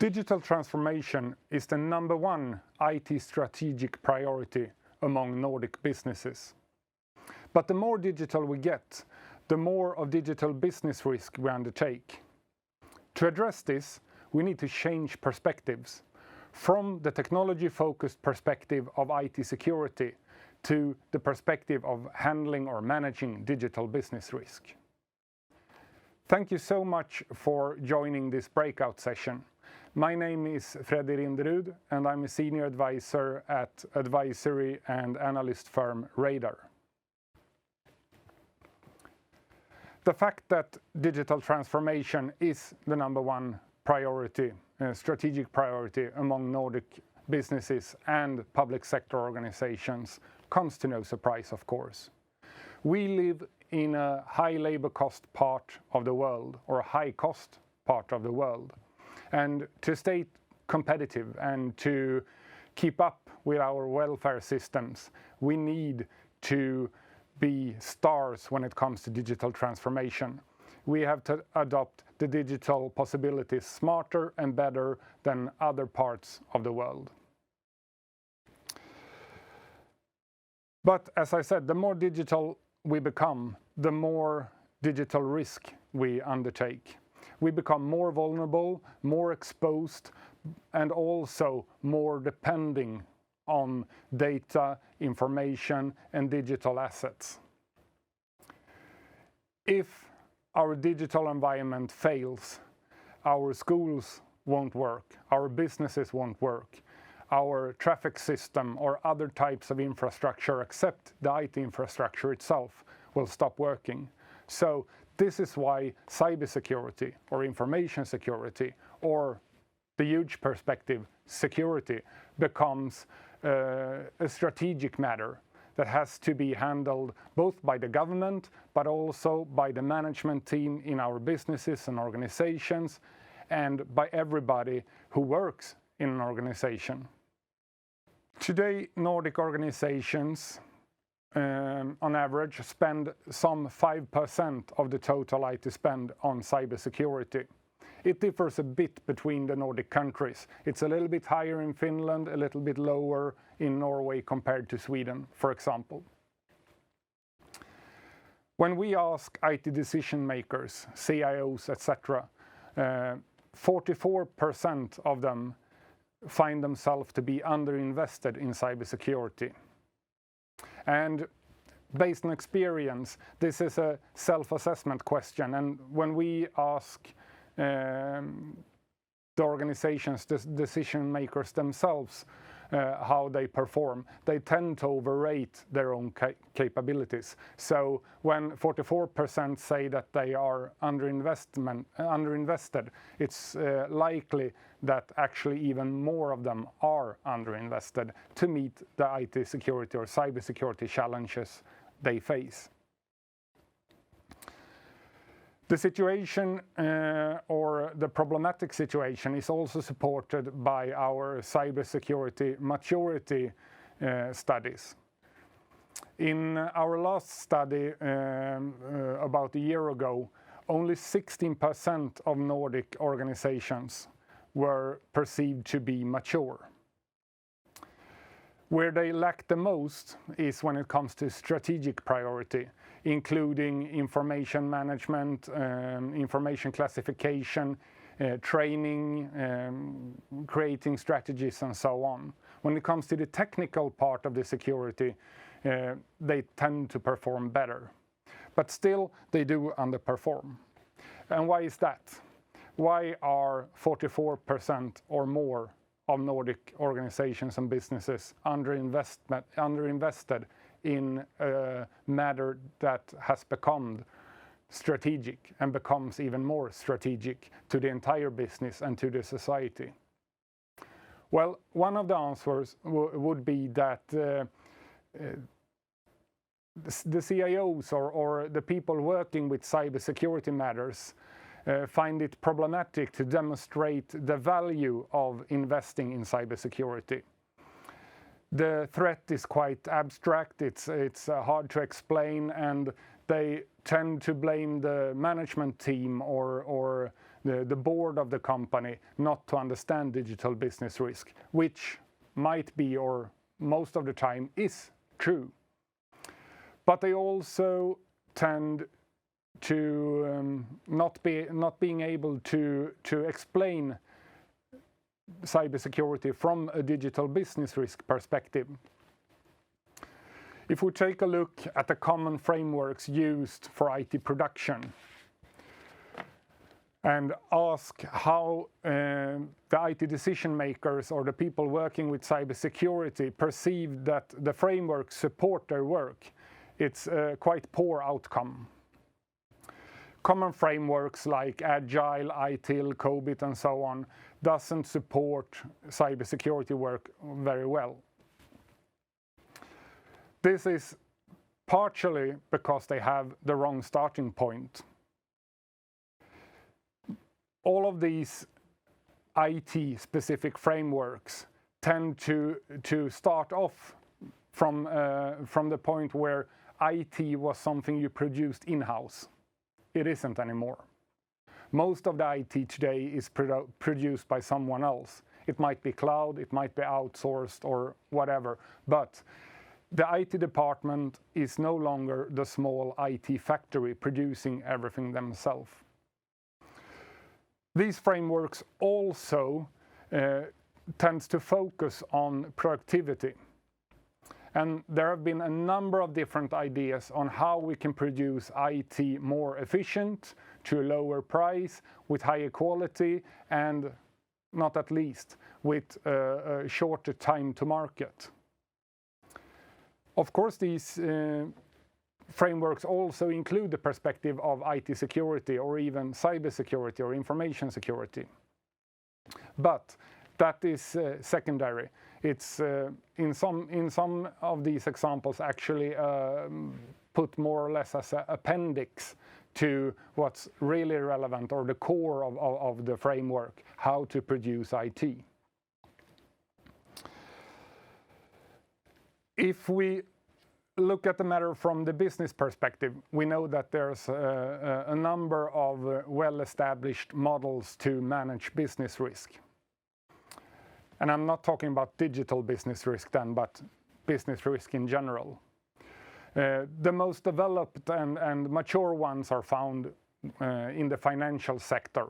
Digital transformation is the #1 IT strategic priority among Nordic businesses. But the more digital we get, the more of digital business risk we undertake. To address this, we need to change perspectives from the technology-focused perspective of IT security to the perspective of handling or managing digital business risk. Thank you so much for joining this breakout session. My name is Freddie Rinderud and I'm a senior advisor at advisory and analyst firm Radar. The fact that digital transformation is the #1 priority, strategic priority among Nordic businesses and public sector organizations comes to no surprise, of course. We live in a high labor cost part of the world, or a high cost part of the world. And to stay competitive and to keep up with our welfare systems, we need to be stars when it comes to digital transformation. We have to adopt the digital possibilities smarter and better than other parts of the world. But as I said, the more digital we become, the more digital risk we undertake. We become more vulnerable, more exposed, and also more depending on data, information, and digital assets. If our digital environment fails, our schools won't work, our businesses won't work, our traffic system or other types of infrastructure except the IT infrastructure itself will stop working. So this is why cybersecurity or information security, or the huge perspective, security, becomes a strategic matter that has to be handled both by the government but also by the management team in our businesses and organizations and by everybody who works in an organization. Today, Nordic organizations on average spend some 5% of the total IT spend on cybersecurity. It differs a bit between the Nordic countries. It's a little bit higher in Finland, a little bit lower in Norway compared to Sweden, for example. When we ask IT decision makers, CIOs, etc., 44% of them find themselves to be underinvested in cybersecurity. And based on experience, this is a self-assessment question. And when we ask the organizations, the decision makers themselves, how they perform, they tend to overrate their own capabilities. So when 44% say that they are underinvested, it's likely that actually even more of them are underinvested to meet the IT security or cybersecurity challenges they face. The situation or the problematic situation is also supported by our Cybersecurity Maturity studies. In our last study about a year ago, only 16% of Nordic organizations were perceived to be mature. Where they lack the most is when it comes to strategic priority, including information management, information classification, training, creating strategies, and so on. When it comes to the technical part of the security, they tend to perform better. But still, they do underperform. And why is that? Why are 44% or more of Nordic organizations and businesses underinvested in a matter that has become strategic and becomes even more strategic to the entire business and to the society? Well, one of the answers would be that the CIOs or the people working with cybersecurity matters find it problematic to demonstrate the value of investing in cybersecurity. The threat is quite abstract, it's hard to explain, and they tend to blame the management team or the board of the company not to understand digital business risk, which might be, or most of the time is, true. But they also tend to not being able to explain cybersecurity from a digital business risk perspective. If we take a look at the common frameworks used for IT production and ask how the IT decision makers or the people working with cybersecurity perceive that the frameworks support their work, it's a quite poor outcome. Common frameworks like Agile, ITIL, COBIT and so on doesn't support cybersecurity work very well. This is partially because they have the wrong starting point. All of these IT-specific frameworks tend to start off from the point where IT was something you produced in-house. It isn't anymore. Most of the IT today is produced by someone else. It might be cloud, it might be outsourced or whatever, but the IT department is no longer the small IT factory producing everything themselves. These frameworks also tends to focus on productivity. And there have been a number of different ideas on how we can produce IT more efficient, to a lower price, with higher quality, and not at least with a shorter time to market. Of course, these frameworks also include the perspective of IT security or even cybersecurity or information security. But that is secondary. It's in some of these examples actually put more or less as an appendix to what's really relevant or the core of the framework, how to produce IT. If we look at the matter from the business perspective, we know that there's a number of well-established models to manage business risk. And I'm not talking about digital business risk then, but business risk in general. The most developed and mature ones are found in the financial sector.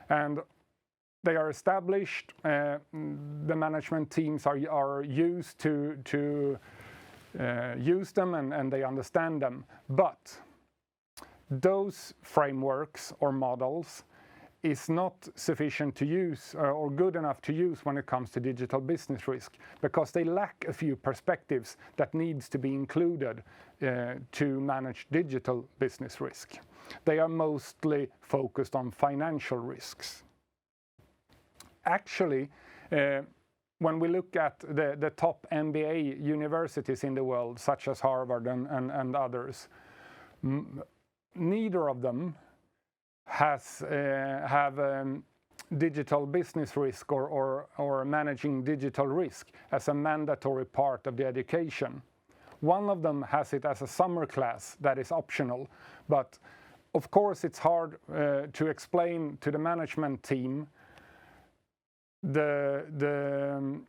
And they are established, the management teams are used to use them and they understand them. But those frameworks or models is not sufficient to use or good enough to use when it comes to digital business risk, because they lack a few perspectives that needs to be included to manage digital business risk. They are mostly focused on financial risks. Actually, when we look at the top MBA universities in the world, such as Harvard and others, neither of them have digital business risk or managing digital risk as a mandatory part of the education. One of them has it as a summer class that is optional, but of course it's hard to explain to the management team the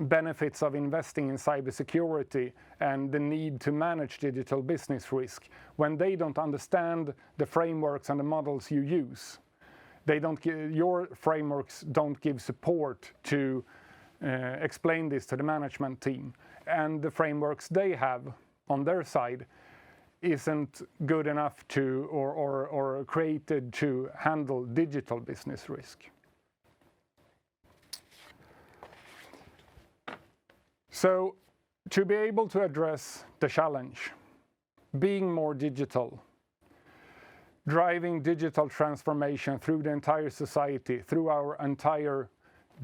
benefits of investing in cybersecurity and the need to manage digital business risk when they don't understand the frameworks and the models you use. Your frameworks don't give support to explain this to the management team, and the frameworks they have on their side isn't good enough to or created to handle digital business risk. So, to be able to address the challenge, being more digital, driving digital transformation through the entire society, through our entire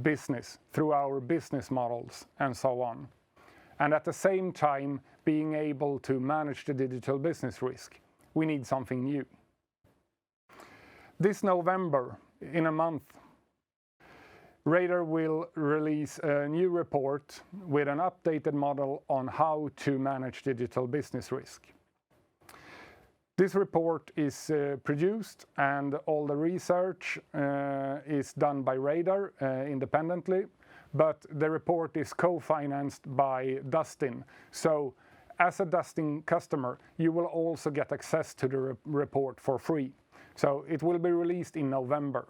business, through our business models, and so on, and at the same time being able to manage the digital business risk, we need something new. This November, in a month, Radar will release a new report with an updated model on how to manage digital business risk. This report is produced, and all the research is done by Radar independently, but the report is co-financed by Dustin. So as a Dustin customer, you will also get access to the report for free. So it will be released in November.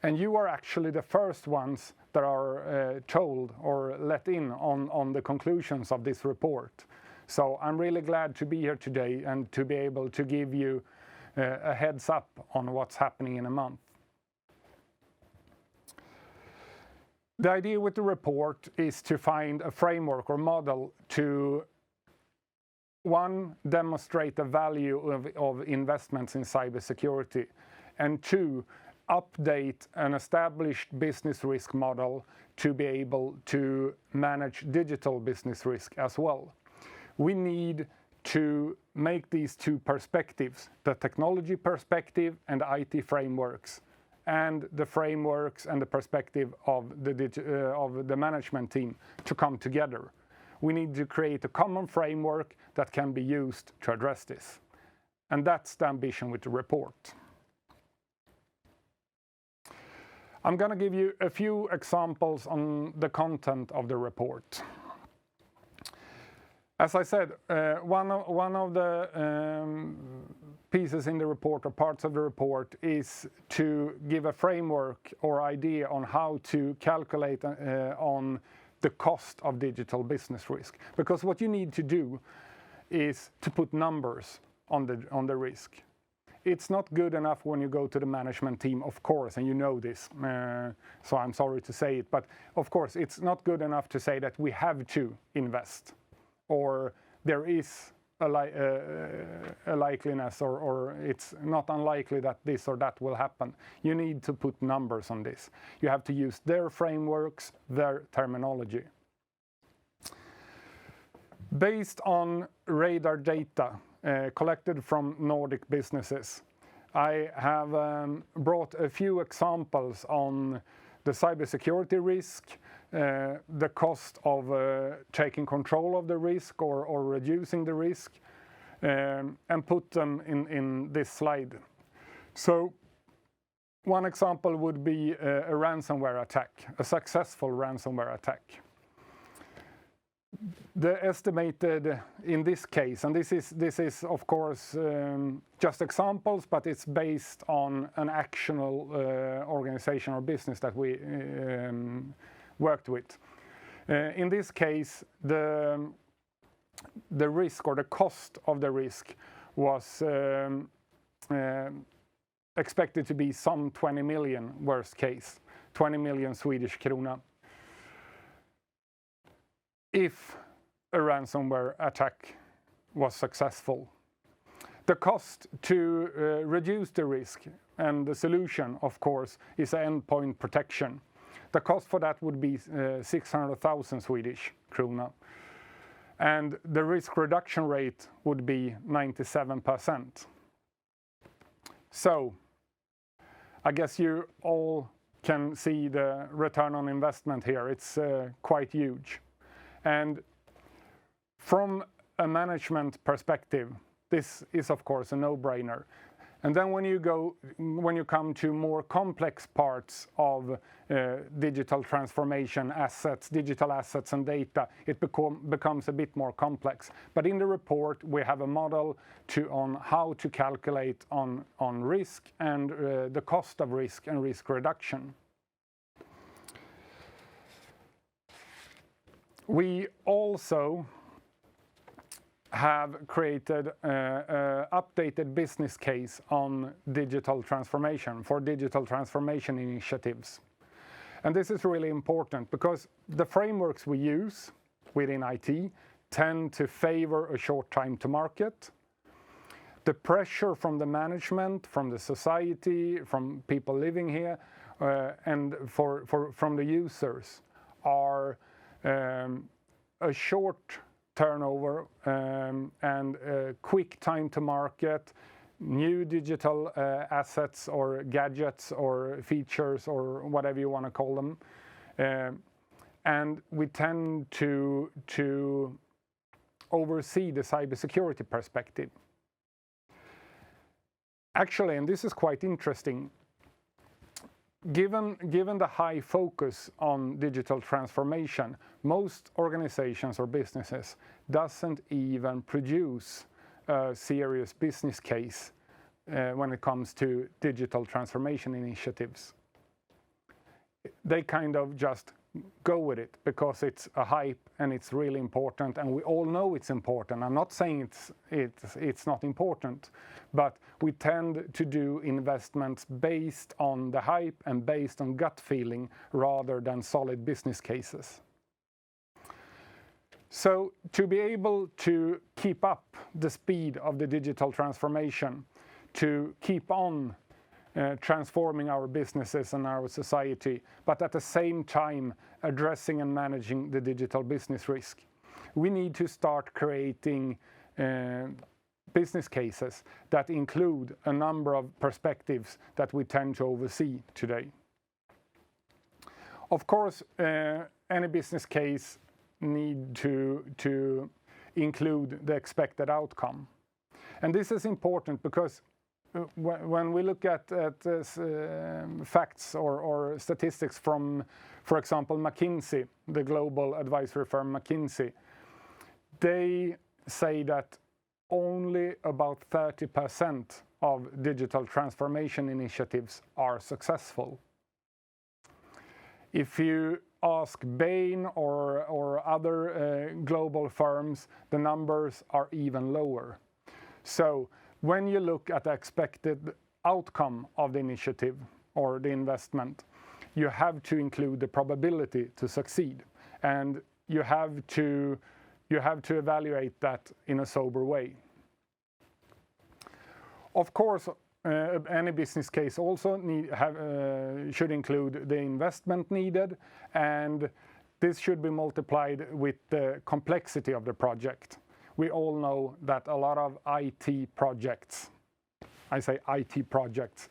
And you are actually the first ones that are told or let in on the conclusions of this report. So I'm really glad to be here today and to be able to give you a heads up on what's happening in a month. The idea with the report is to find a framework or model to, one, demonstrate the value of investments in cybersecurity, and two, update an established business risk model to be able to manage digital business risk as well. We need to make these two perspectives, the technology perspective and the IT frameworks, and the frameworks and the perspective of the management team to come together. We need to create a common framework that can be used to address this. And that's the ambition with the report. I'm going to give you a few examples on the content of the report. As I said, one of the pieces in the report, or parts of the report, is to give a framework or idea on how to calculate on the cost of digital business risk. Because what you need to do is to put numbers on the risk. It's not good enough when you go to the management team, of course, and you know this, so I'm sorry to say it, but of course it's not good enough to say that we have to invest, or there is a likeliness, or it's not unlikely that this or that will happen. You need to put numbers on this. You have to use their frameworks, their terminology. Based on Radar data collected from Nordic businesses, I have brought a few examples on the cybersecurity risk, the cost of taking control of the risk or reducing the risk, and put them in this slide. So one example would be a ransomware attack, a successful ransomware attack. The estimated in this case, and this is of course just examples, but it's based on an actual organization or business that we worked with. In this case, the risk or the cost of the risk was expected to be some 20 million, worst case, 20 million Swedish krona. If a ransomware attack was successful. The cost to reduce the risk, and the solution, of course, is endpoint protection. The cost for that would be 600,000 Swedish krona. And the risk reduction rate would be 97%. So, I guess you all can see the return on investment here. It's quite huge. And from a management perspective, this is of course a no-brainer. And then when you come to more complex parts of digital transformation assets, digital assets and data, it becomes a bit more complex. But in the report, we have a model on how to calculate on risk and the cost of risk and risk reduction. We also have created an updated business case on digital transformation, for digital transformation initiatives. And this is really important because the frameworks we use within IT tend to favor a short time to market. The pressure from the management, from the society, from people living here, and from the users are a short turnover and a quick time to market, new digital assets or gadgets or features or whatever you want to call them. And we tend to oversee the cybersecurity perspective. Actually, and this is quite interesting, given the high focus on digital transformation, most organizations or businesses doesn't even produce a serious business case when it comes to digital transformation initiatives. They kind of just go with it because it's a hype and it's really important, and we all know it's important. I'm not saying it's not important, but we tend to do investments based on the hype and based on gut feeling rather than solid business cases. So to be able to keep up the speed of the digital transformation, to keep on transforming our businesses and our society, but at the same time addressing and managing the digital business risk, we need to start creating business cases that include a number of perspectives that we tend to oversee today. Of course, any business case need to include the expected outcome. And this is important because when we look at facts or statistics from, for example, McKinsey, the global advisory firm McKinsey, they say that only about 30% of digital transformation initiatives are successful. If you ask Bain or other global firms, the numbers are even lower. So when you look at the expected outcome of the initiative or the investment, you have to include the probability to succeed, and you have to evaluate that in a sober way. Of course, any business case also should include the investment needed, and this should be multiplied with the complexity of the project. We all know that a lot of IT projects, I say IT projects,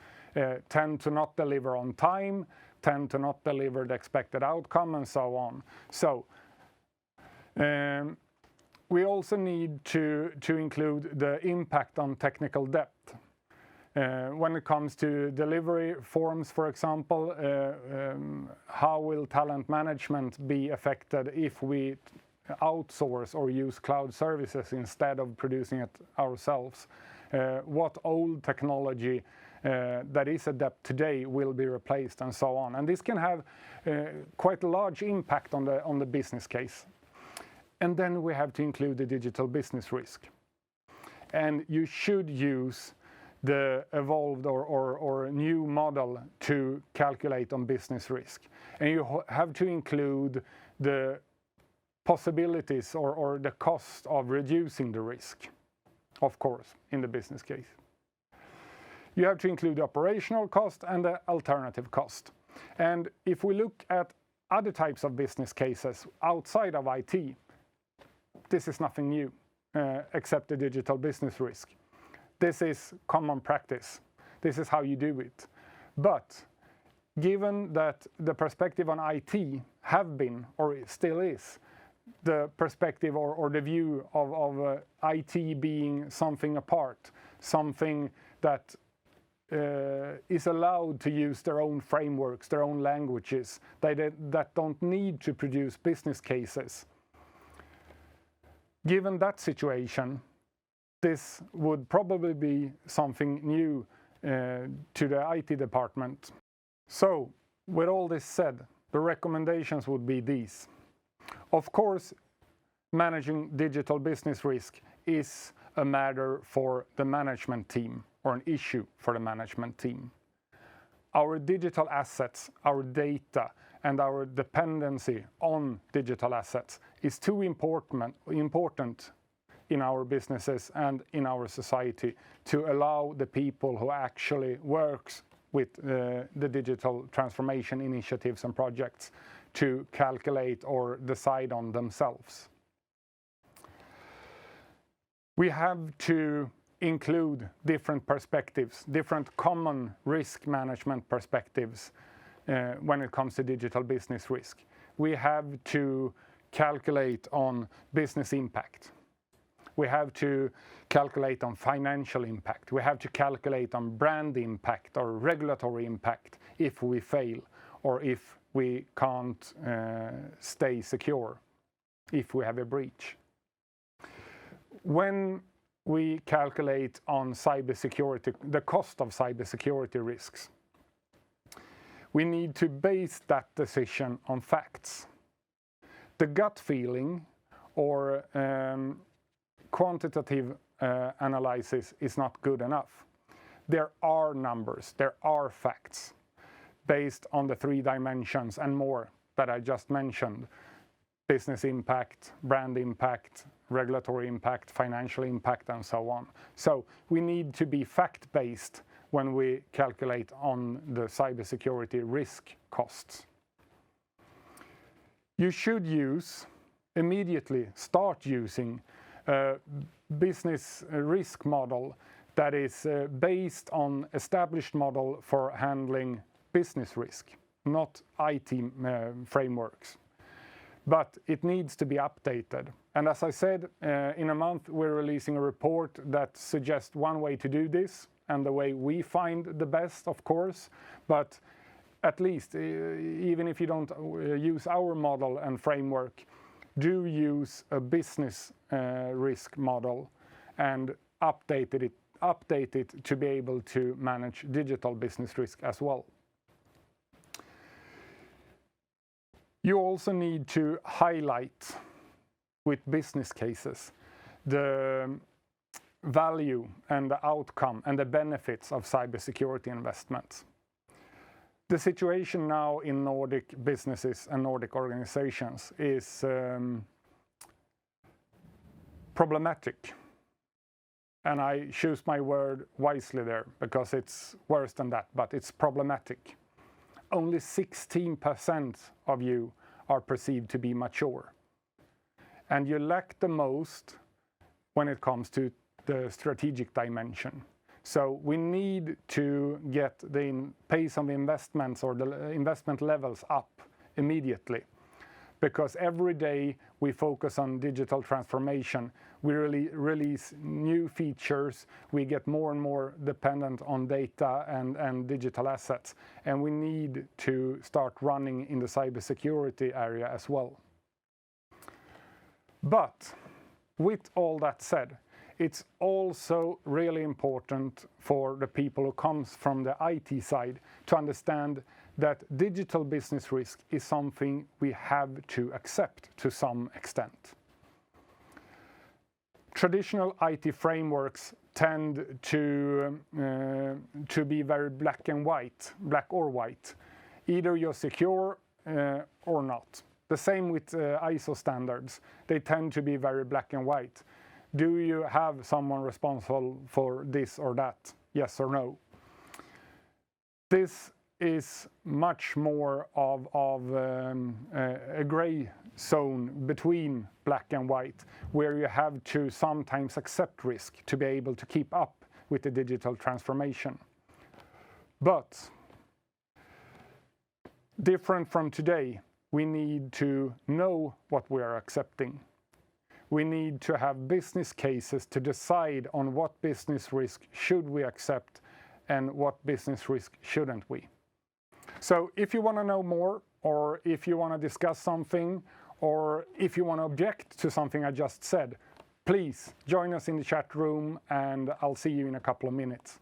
tend to not deliver on time, tend to not deliver the expected outcome, and so on. So we also need to include the impact on technical debt. When it comes to delivery forms, for example, how will talent management be affected if we outsource or use cloud services instead of producing it ourselves? What old technology that is a debt today will be replaced, and so on. And this can have quite a large impact on the business case. And then we have to include the digital business risk. And you should use the evolved or new model to calculate on business risk. And you have to include the possibilities or the cost of reducing the risk, of course, in the business case. You have to include the operational cost and the alternative cost. And if we look at other types of business cases outside of IT, this is nothing new, except the digital business risk. This is common practice. This is how you do it. But given that the perspective on IT have been, or still is, the perspective or the view of IT being something apart, something that is allowed to use their own frameworks, their own languages, that don't need to produce business cases. Given that situation, this would probably be something new to the IT department. So, with all this said, the recommendations would be these. Of course, managing digital business risk is a matter for the management team, or an issue for the management team. Our digital assets, our data, and our dependency on digital assets is too important in our businesses and in our society to allow the people who actually works with the digital transformation initiatives and projects to calculate or decide on themselves. We have to include different perspectives, different common risk management perspectives when it comes to digital business risk. We have to calculate on business impact. We have to calculate on financial impact. We have to calculate on brand impact or regulatory impact if we fail, or if we can't stay secure, if we have a breach. When we calculate on cybersecurity, the cost of cybersecurity risks, we need to base that decision on facts. The gut feeling or quantitative analysis is not good enough. There are numbers, there are facts based on the 3 dimensions and more that I just mentioned: business impact, brand impact, regulatory impact, financial impact, and so on. So we need to be fact-based when we calculate on the cybersecurity risk costs. You should immediately start using a business risk model that is based on established model for handling business risk, not IT frameworks. But it needs to be updated. And as I said, in a month we're releasing a report that suggests one way to do this, and the way we find the best, of course. But at least, even if you don't use our model and framework, do use a business risk model and update it to be able to manage digital business risk as well. You also need to highlight with business cases the value and the outcome and the benefits of cybersecurity investments. The situation now in Nordic businesses and Nordic organizations is problematic. And I choose my word wisely there, because it's worse than that, but it's problematic. Only 16% of you are perceived to be mature. And you lack the most when it comes to the strategic dimension. So we need to get the pace of investments or the investment levels up immediately. Because every day we focus on digital transformation, we release new features, we get more and more dependent on data and digital assets, and we need to start running in the cybersecurity area as well. But with all that said, it's also really important for the people who comes from the IT side to understand that digital business risk is something we have to accept to some extent. Traditional IT frameworks tend to be very black or white. Either you're secure or not. The same with ISO standards. They tend to be very black and white. Do you have someone responsible for this or that? Yes or no? This is much more of a gray zone between black and white, where you have to sometimes accept risk to be able to keep up with the digital transformation. But different from today, we need to know what we are accepting. We need to have business cases to decide on what business risk should we accept and what business risk shouldn't we. So if you want to know more, or if you want to discuss something, or if you want to object to something I just said, please join us in the chat room, and I'll see you in a couple of minutes.